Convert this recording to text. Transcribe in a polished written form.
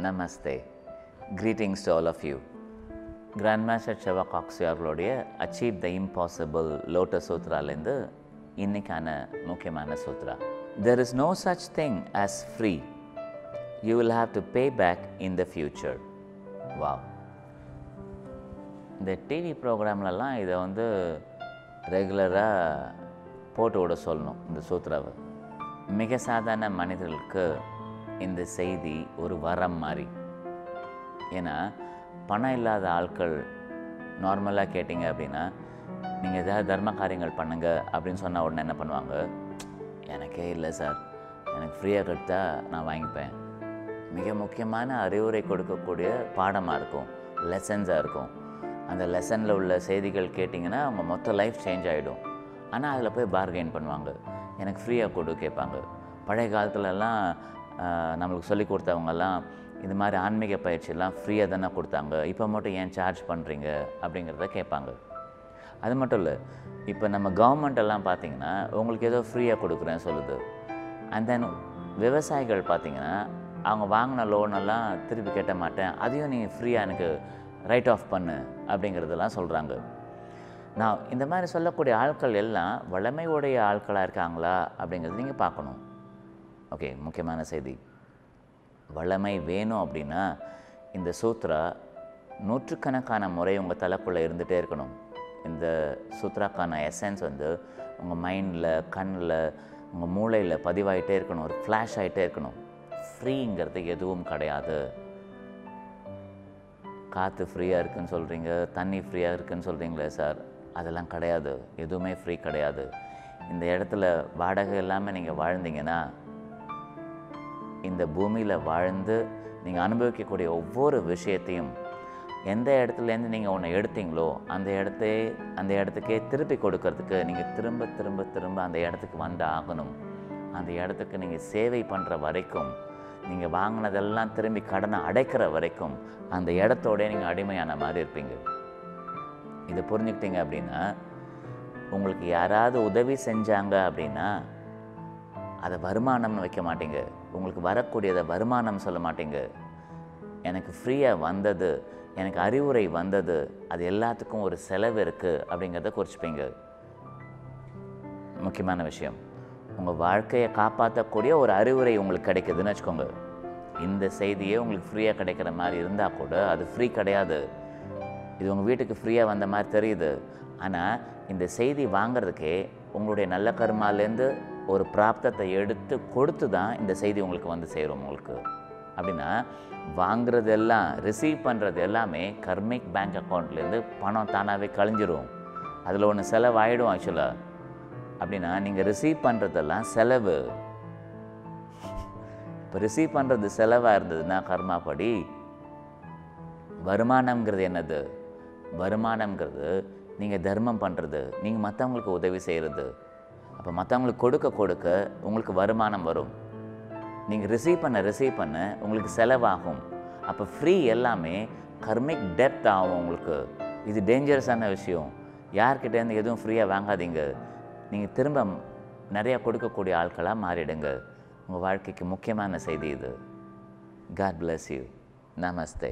Namaste. Greetings to all of you. Grandmaster Shiva Coxey அவர்களுடைய Achieve the Impossible Lotus Sutraலேருந்து இன்னைக்கான முக்கியமான சூத்ரா. There is no such thing as free. You will have to pay back in the future. Wow. இந்த TV ப்ரோக்ராம்லலாம் இதை ரெகுலராக போட்டு விட சொல்லணும் இந்த சூத்ராவை. மிக சாதாரண மனிதர்களுக்கு இந்த செய்தி ஒரு வரம் மாதிரி. ஏன்னா பணம் இல்லாத ஆட்கள் நார்மலாக கேட்டிங்க அப்படின்னா நீங்கள் ஏதாவது தர்ம காரியங்கள் பண்ணுங்க அப்படின்னு சொன்னால் உடனே என்ன பண்ணுவாங்க, எனக்கே இல்லை சார், எனக்கு ஃப்ரீயாக கொடுத்தா நான் வாங்கிப்பேன். மிக முக்கியமான அறிவுரை கொடுக்கக்கூடிய பாடமாக இருக்கும், லெசன்ஸாக இருக்கும். அந்த லெசனில் உள்ள செய்திகள் கேட்டிங்கன்னா அவங்க மொத்த லைஃப் சேஞ்ச் ஆகிடும். ஆனால் அதில் போய் பார்கெயின் பண்ணுவாங்க, எனக்கு ஃப்ரீயாக கொடு கேட்பாங்க. பழைய காலத்துலலாம் நம்மளுக்கு சொல்லி கொடுத்தவங்கெல்லாம் இது மாதிரி ஆன்மீக பயிற்சியெல்லாம் ஃப்ரீயாக தானே கொடுத்தாங்க, இப்போ மட்டும் ஏன் சார்ஜ் பண்ணுறீங்க அப்படிங்கிறத கேட்பாங்க. அது மட்டும் இல்லை, இப்போ நம்ம கவர்மெண்ட்டெல்லாம் பார்த்திங்கன்னா உங்களுக்கு ஏதோ ஃப்ரீயாக கொடுக்குறேன்னு சொல்லுது. அண்ட் தென் விவசாயிகள் பார்த்திங்கன்னா அவங்க வாங்கின லோனெல்லாம் திருப்பி கட்ட மாட்டேன், அதையும் நீங்கள் ஃப்ரீயாக எனக்கு ரைட் ஆஃப் பண்ணு அப்படிங்கிறதெல்லாம் சொல்கிறாங்க. நான் இந்த மாதிரி சொல்லக்கூடிய ஆட்கள் எல்லாம் வளமையுடைய ஆட்களாக இருக்காங்களா அப்படிங்கிறது நீங்கள் பார்க்கணும். ஓகே, முக்கியமான செய்தி. வளமை வேணும் அப்படின்னா இந்த சூத்ரா நூற்றுக்கணக்கான முறை உங்கள் தலைக்குள்ளே இருந்துகிட்டே இருக்கணும். இந்த சூத்ராக்கான எசன்ஸ் உங்கள் மைண்டில், கண்ணில், உங்கள் மூளையில் பதிவாகிட்டே இருக்கணும், ஒரு ஃப்ளாஷ் ஆகிட்டே இருக்கணும். ஃப்ரீங்கிறது எதுவும் கிடையாது. காற்று ஃப்ரீயாக இருக்குதுன்னு சொல்கிறீங்க, தண்ணி ஃப்ரீயாக இருக்குதுன்னு சொல்கிறீங்களே சார், அதெல்லாம் கிடையாது. எதுவுமே ஃப்ரீ கிடையாது. இந்த இடத்துல வாடகை இல்லாமல் நீங்கள் வாழ்ந்தீங்கன்னா, இந்த பூமியில் வாழ்ந்து நீங்கள் அனுபவிக்கக்கூடிய ஒவ்வொரு விஷயத்தையும் எந்த இடத்துலேருந்து நீங்கள் ஒன்று எடுத்தீங்களோ அந்த இடத்துக்கே திருப்பி கொடுக்கறதுக்கு நீங்கள் திரும்ப திரும்ப திரும்ப அந்த இடத்துக்கு வந்து ஆகணும். அந்த இடத்துக்கு நீங்கள் சேவை பண்ணுற வரைக்கும், நீங்கள் வாங்கினதெல்லாம் திரும்பி கடனை அடைக்கிற வரைக்கும் அந்த இடத்தோடய நீங்கள் அடிமையான மாதிரி இருப்பீங்க. இதை புரிஞ்சுக்கிட்டீங்க அப்படின்னா, உங்களுக்கு யாராவது உதவி செஞ்சாங்க அப்படின்னா அதை வருமானம்னு வைக்க மாட்டீங்க. உங்களுக்கு வரக்கூடியதை வருமானம் சொல்ல மாட்டீங்க. எனக்கு ஃப்ரீயாக வந்தது, எனக்கு அறிவுரை வந்தது, அது எல்லாத்துக்கும் ஒரு செலவு இருக்குது அப்படிங்கிறத குறிச்சிப்பீங்க. முக்கியமான விஷயம், உங்கள் வாழ்க்கையை காப்பாற்றக்கூடிய ஒரு அறிவுரை உங்களுக்கு கிடைக்குதுன்னு வச்சுக்கோங்க. இந்த செய்தியே உங்களுக்கு ஃப்ரீயாக கிடைக்கிற மாதிரி இருந்தால் கூட அது ஃப்ரீ கிடையாது. இது உங்கள் வீட்டுக்கு ஃப்ரீயாக வந்த மாதிரி தெரியுது. ஆனால் இந்த செய்தி வாங்கிறதுக்கே உங்களுடைய நல்ல கர்மாலேருந்து ஒரு பிராப்தத்தை எடுத்து கொடுத்து தான் இந்த செய்தி உங்களுக்கு வந்து சேரும். உங்களுக்கு அப்படின்னா வாங்கிறது எல்லாம், ரிசீவ் பண்ணுறது எல்லாமே கர்மிக் பேங்க் அக்கௌண்ட்லேருந்து பணம் தானாகவே கழிஞ்சிரும். அதில் ஒன்று செலவாயிடும் ஆக்சுவலாக. அப்படின்னா நீங்கள் ரிசீவ் பண்ணுறதெல்லாம் செலவு. இப்போ ரிசீவ் பண்ணுறது செலவாக இருந்ததுன்னா கர்மாப்படி, வருமானம்ங்கிறது என்னது? வருமானம்ங்கிறது நீங்கள் தர்மம் பண்ணுறது, நீங்கள் மற்றவங்களுக்கு உதவி செய்கிறது. அப்போ மற்றவங்களுக்கு கொடுக்க கொடுக்க உங்களுக்கு வருமானம் வரும். நீங்கள் ரிசீவ் பண்ண உங்களுக்கு செலவாகும். அப்போ ஃப்ரீ எல்லாமே கர்மிக் டெப்த் ஆகும் உங்களுக்கு. இது டேஞ்சரஸான விஷயம். யார்கிட்டேருந்து எதுவும் ஃப்ரீயாக வாங்காதீங்க. நீங்கள் திரும்ப நிறையா கொடுக்கக்கூடிய ஆட்களாக மாறிடுங்க. உங்கள் வாழ்க்கைக்கு முக்கியமான செய்தி இது. God bless you. Namaste.